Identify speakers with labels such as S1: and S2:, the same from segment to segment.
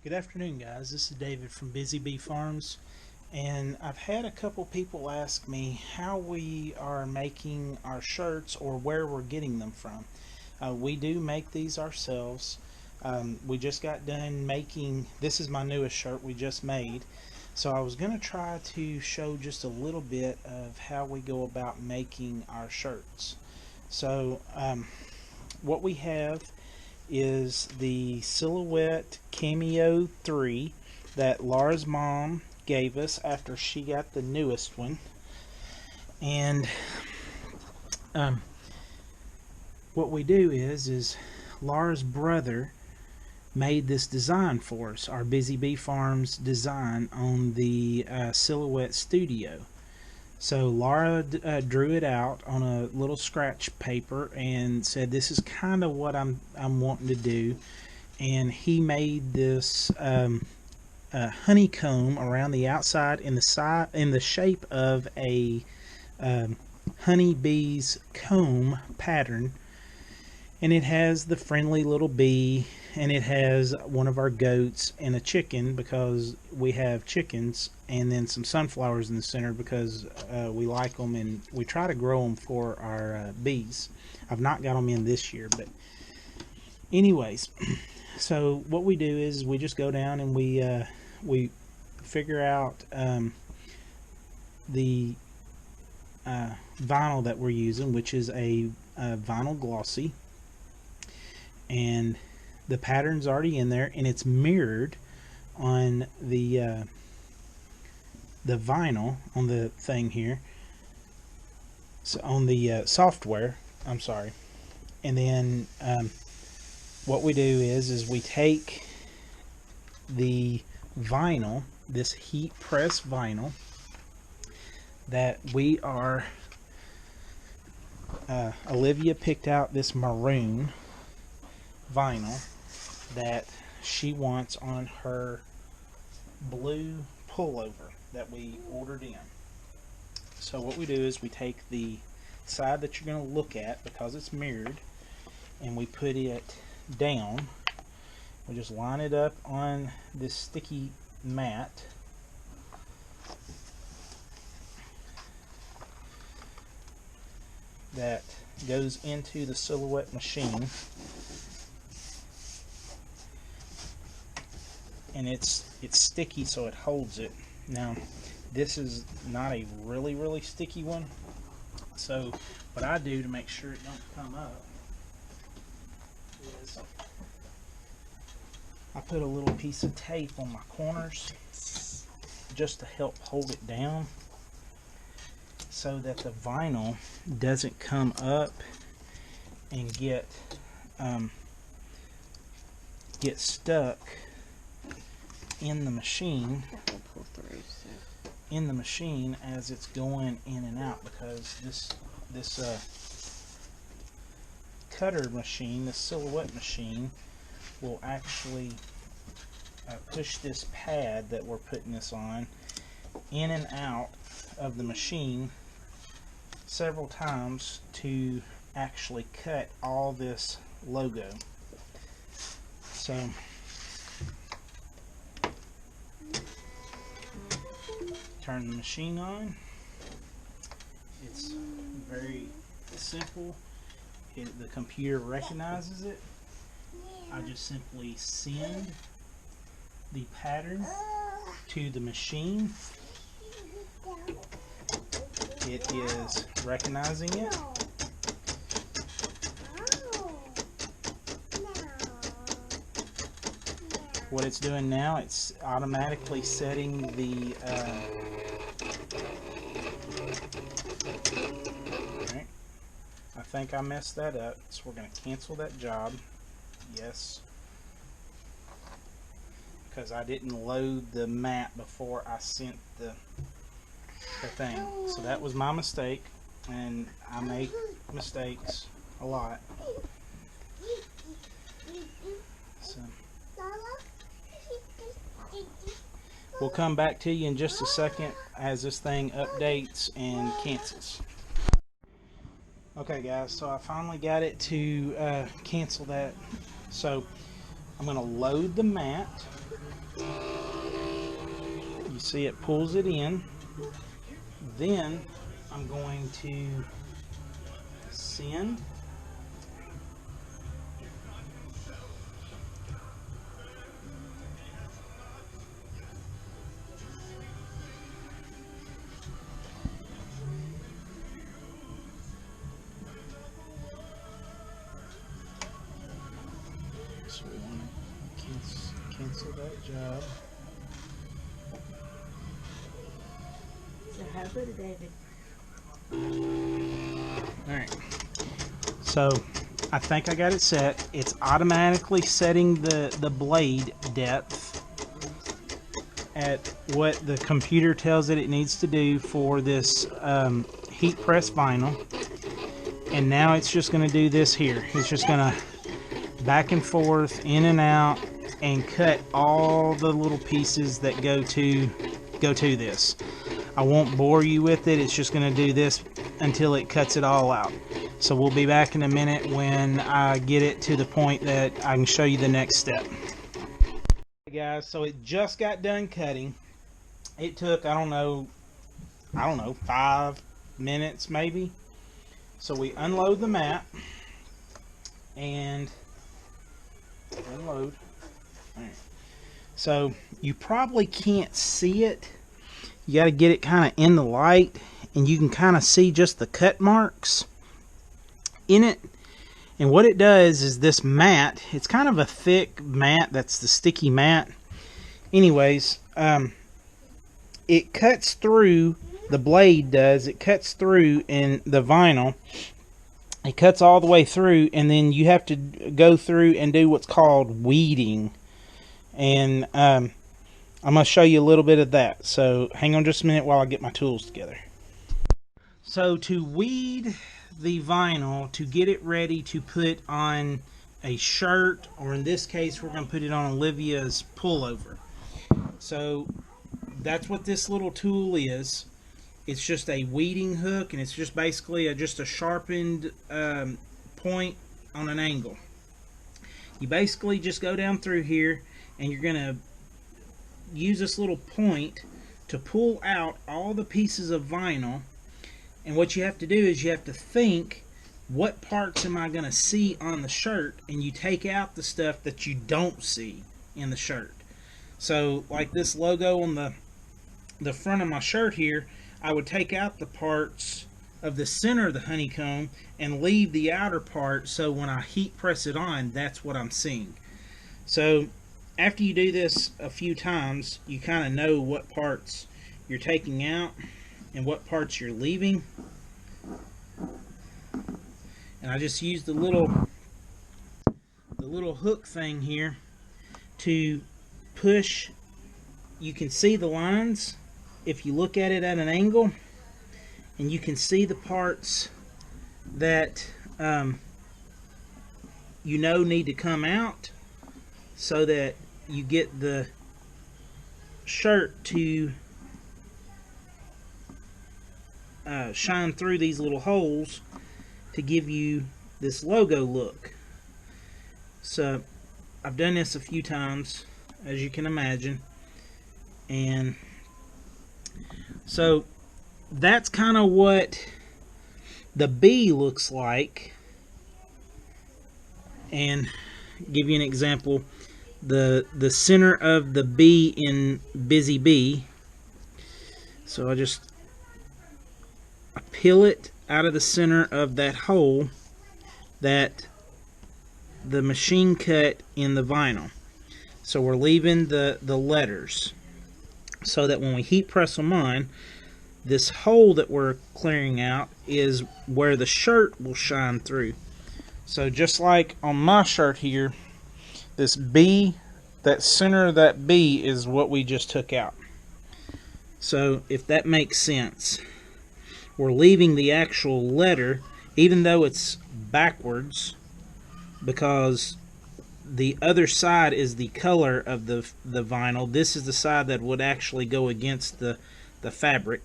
S1: Good afternoon, guys. This is David from Busy Bee Farms, and I've had a couple people ask me how we are making our shirts or where we're getting them from. We do make these ourselves. We just got done making, this is my newest shirt we just made. So I was going to try to show just a little bit of how we go about making our shirts. So what we have is the Silhouette Cameo 3 that Laura's mom gave us after she got the newest one. And um, what we do is Laura's brother made this design for us, our Busy Bee Farms design on the Silhouette Studio. So Laura drew it out on a little scratch paper and said, "This is kind of what I'm wanting to do." And he made this honeycomb around the outside in the shape of a honeybee's comb pattern, and it has the friendly little bee, and it has one of our goats and a chicken because we have chickens, and then some sunflowers in the center because we like them and we try to grow them for our bees. I've not got them in this year, but anyways, so what we do is we just go down and we figure out the vinyl that we're using, which is a vinyl glossy, and the pattern's already in there, and it's mirrored on the vinyl on the thing here. So on the software, I'm sorry. And then what we do is we take the vinyl, this heat press vinyl that we are Olivia picked out this maroon vinyl that she wants on her blue pullover that we ordered in. So what we do is we take the side that you're going to look at because it's mirrored, and we put it down. We just line it up on this sticky mat, that goes into the Silhouette machine, and it's sticky, so it holds it. Now this is not a really sticky one, so what I do to make sure it don't come up is I put a little piece of tape on my corners just to help hold it down so that the vinyl doesn't come up and get stuck in the machine as it's going in and out, because this cutter machine, the Silhouette machine, will actually push this pad that we're putting this on in and out of the machine several times to actually cut all this logo. So turn the machine on. It's very simple. The computer recognizes it. I just simply send the pattern to the machine. It is recognizing it. What it's doing now, it's automatically setting the alright, I think I messed that up, so we're going to cancel that job. Yes, because I didn't load the mat before I sent the thing. So that was my mistake, and I make mistakes a lot. So we'll come back to you in just a second as this thing updates and cancels. Okay guys, so I finally got it to cancel that. So I'm going to load the mat, You see it pulls it in. Then I'm going to send. So we want to cancel that job.
S2: So how good, David?
S1: Alright, so I think I got it set. It's automatically setting the blade depth at what the computer tells it needs to do for this heat press vinyl. And now it's just going to do this here. It's just going to back and forth, in and out, and cut all the little pieces that go to this. I won't bore you with it. It's just going to do this until it cuts it all out. So we'll be back in a minute when I get it to the point that I can show you the next step. Hey guys, so it just got done cutting. It took, I don't know, 5 minutes maybe. So we unload the mat and unload. All right. So you probably can't see it. You got to get it kind of in the light, and you can kind of see just the cut marks in it. And what it does is this mat, it's kind of a thick mat, that's the sticky mat. Anyways, it cuts through, the blade does, it cuts through in the vinyl. It cuts all the way through, and then you have to go through and do what's called weeding. And I'm going to show you a little bit of that. So hang on just a minute while I get my tools together. So to weed the vinyl, to get it ready to put on a shirt, or in this case we're going to put it on Olivia's pullover. So that's what this little tool is. It's just a weeding hook, and it's just basically just a sharpened point on an angle. You basically just go down through here, and you're going to use this little point to pull out all the pieces of vinyl. And what you have to do is you have to think, what parts am I going to see on the shirt? And you take out the stuff that you don't see in the shirt. So like this logo on the front of my shirt here, I would take out the parts of the center of the honeycomb and leave the outer part, so when I heat press it on, that's what I'm seeing. So after you do this a few times, you kind of know what parts you're taking out and what parts you're leaving. And I just use the little hook thing here to push. You can see the lines if you look at it at an angle, and you can see the parts that you know need to come out, so that you get the shirt to shine through these little holes to give you this logo look. So I've done this a few times, as you can imagine, and so that's kind of what the B looks like. And give you an example, the center of the B in Busy Bee. So I peel it out of the center of that hole that the machine cut in the vinyl. So we're leaving the letters, so that when we heat press them on, this hole that we're clearing out is where the shirt will shine through. So just like on my shirt here, this B, that center of that B is what we just took out. So if that makes sense, we're leaving the actual letter, even though it's backwards, because the other side is the color of the vinyl. This is the side that would actually go against the fabric.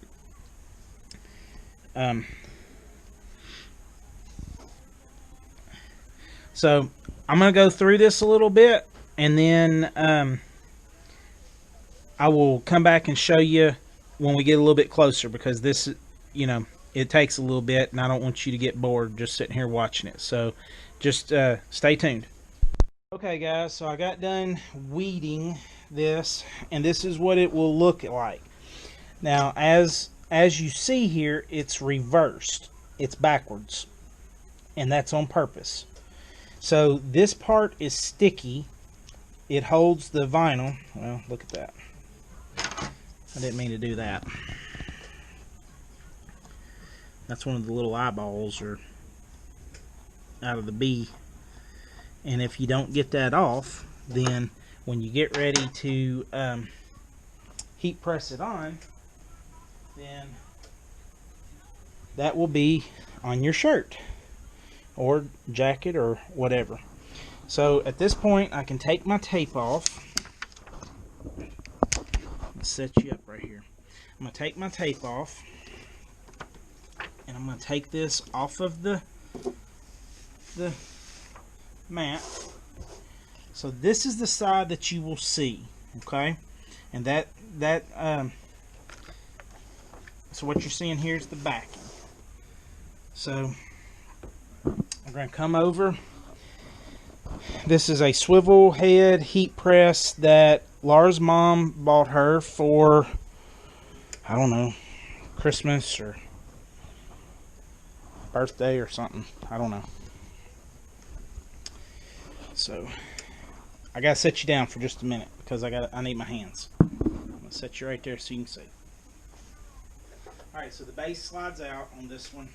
S1: So I'm going to go through this a little bit, and then I will come back and show you when we get a little bit closer, because this, you know, it takes a little bit, and I don't want you to get bored just sitting here watching it. So just stay tuned. Okay, guys, so I got done weeding this, and this is what it will look like. Now, as you see here, it's reversed. It's backwards, and that's on purpose. So this part is sticky. It holds the vinyl. Well, look at that. I didn't mean to do that. That's one of the little eyeballs are out of the bee. And if you don't get that off, then when you get ready to heat press it on, then that will be on your shirt or jacket or whatever. So at this point, I can take my tape off. Let's set you up right here. I'm going to take my tape off, and I'm going to take this off of the mat. So this is the side that you will see, okay? And so what you're seeing here is the backing. So I'm going to come over. This is a swivel head heat press that Laura's mom bought her for, I don't know, Christmas or birthday or something. I don't know. So I gotta set you down for just a minute because I need my hands. I'm gonna set you right there so you can see. Alright, so the base slides out on this one.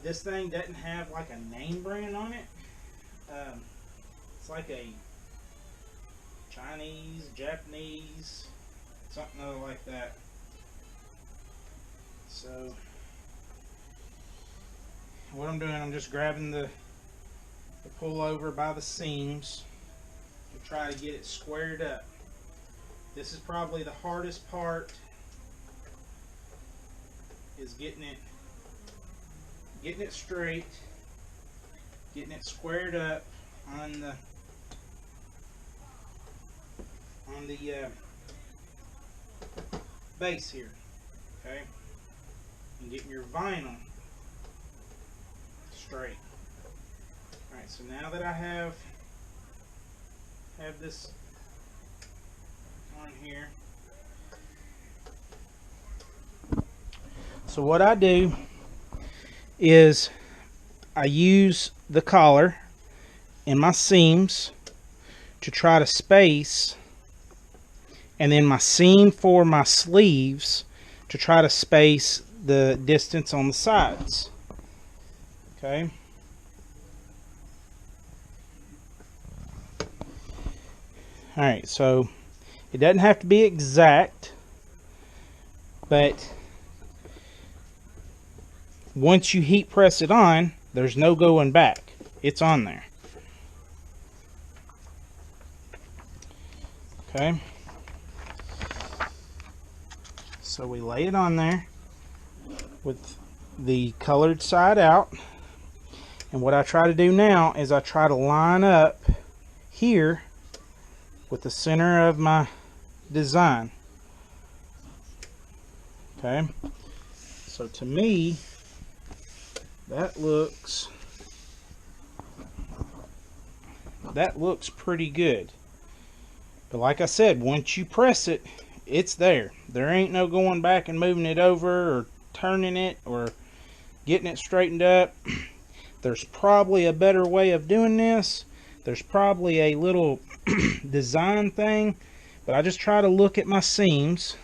S1: This thing doesn't have like a name brand on it. It's like a Chinese, Japanese, something other like that. So what I'm doing, I'm just grabbing the pullover by the seams to try to get it squared up. This is probably the hardest part, is getting it straight, getting it squared up on the base here, okay, and getting your vinyl straight. Alright, so now that I have this on here, so what I do is I use the collar in my seams to try to space, and then my seam for my sleeves to try to space the distance on the sides. Okay. Alright, so it doesn't have to be exact, but once you heat press it on, there's no going back. It's on there. Okay. So we lay it on there with the colored side out. And what I try to do now is I try to line up here with the center of my design. Okay. So to me, that looks pretty good. But like I said, once you press it, it's there. There ain't no going back and moving it over or turning it or getting it straightened up. There's probably a better way of doing this. There's probably a little design thing, but I just try to look at my seams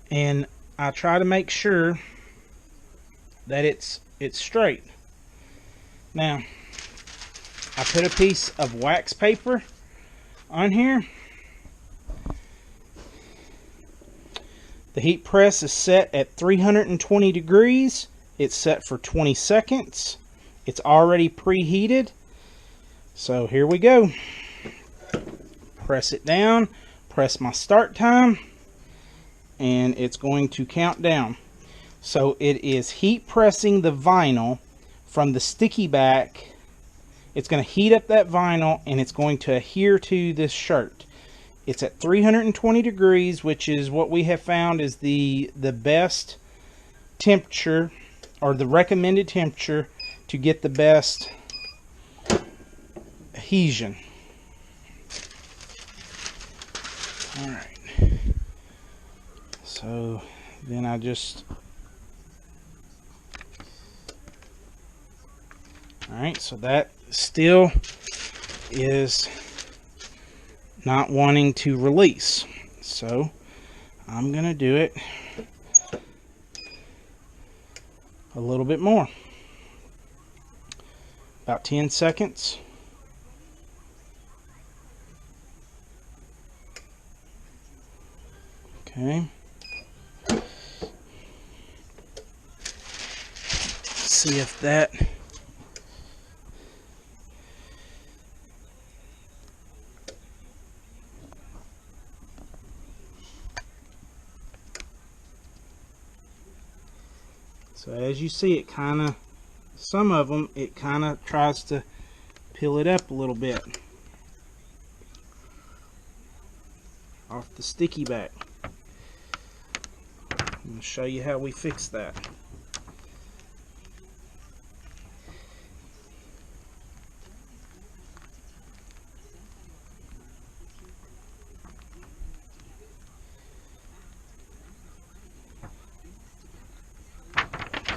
S1: and I try to make sure that it's straight. Now, I put a piece of wax paper on here. The heat press is set at 320 degrees. It's set for 20 seconds. It's already preheated. So here we go. Press it down, press my start time, and it's going to count down. So it is heat pressing the vinyl from the sticky back. It's going to heat up that vinyl and it's going to adhere to this shirt. It's at 320 degrees, which is what we have found is the best temperature, or the recommended temperature, to get the best adhesion. Alright, so then I just, alright, so that still is not wanting to release, so I'm gonna do it a little bit more, about 10 seconds. Okay. See if that so as you see, it kind of, some of them, it kind of tries to peel it up a little bit off the sticky back. I'm going to show you how we fix that.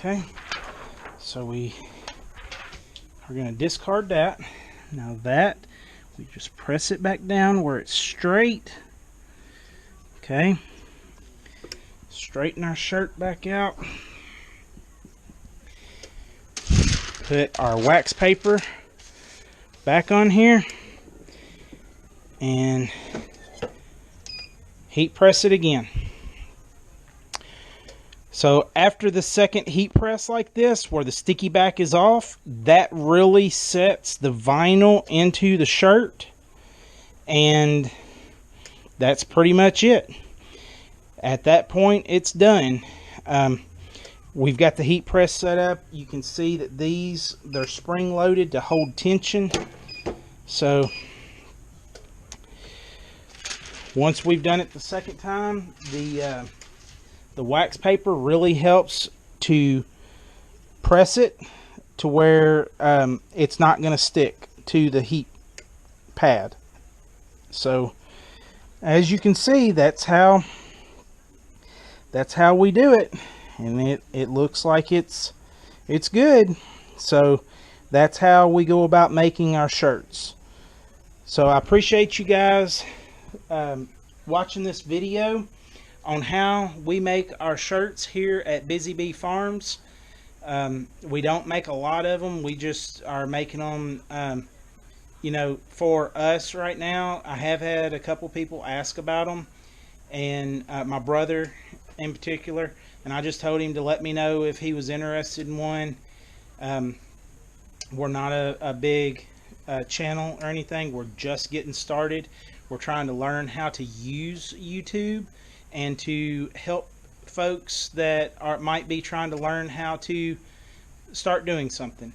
S1: Okay, so we are going to discard that. Now that, we just press it back down where it's straight. Okay, straighten our shirt back out. Put our wax paper back on here and heat press it again. So after the second heat press like this, where the sticky back is off, that really sets the vinyl into the shirt, and that's pretty much it. At that point, it's done. We've got the heat press set up. You can see that they're spring loaded to hold tension. So once we've done it the second time, the wax paper really helps to press it to where it's not going to stick to the heat pad. So as you can see, that's how we do it, and it looks like it's good. So that's how we go about making our shirts. So I appreciate you guys watching this video on how we make our shirts here at Busy Bee Farms. We don't make a lot of them. We just are making them, you know, for us right now. I have had a couple people ask about them, and my brother in particular, and I just told him to let me know if he was interested in one. We're not a big channel or anything. We're just getting started. We're trying to learn how to use YouTube and to help folks that might be trying to learn how to start doing something.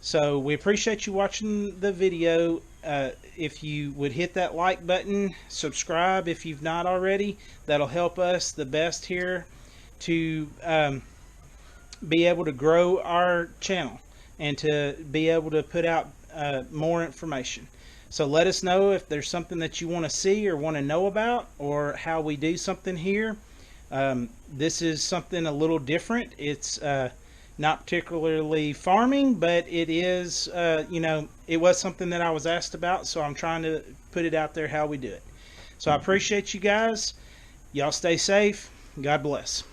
S1: So we appreciate you watching the video. If you would hit that like button, subscribe if you've not already, that'll help us the best here to be able to grow our channel and to be able to put out more information. So let us know if there's something that you want to see or want to know about, or how we do something here. This is something a little different. It's not particularly farming, but it is, you know, it was something that I was asked about, so I'm trying to put it out there how we do it. So I appreciate you guys. Y'all stay safe. God bless.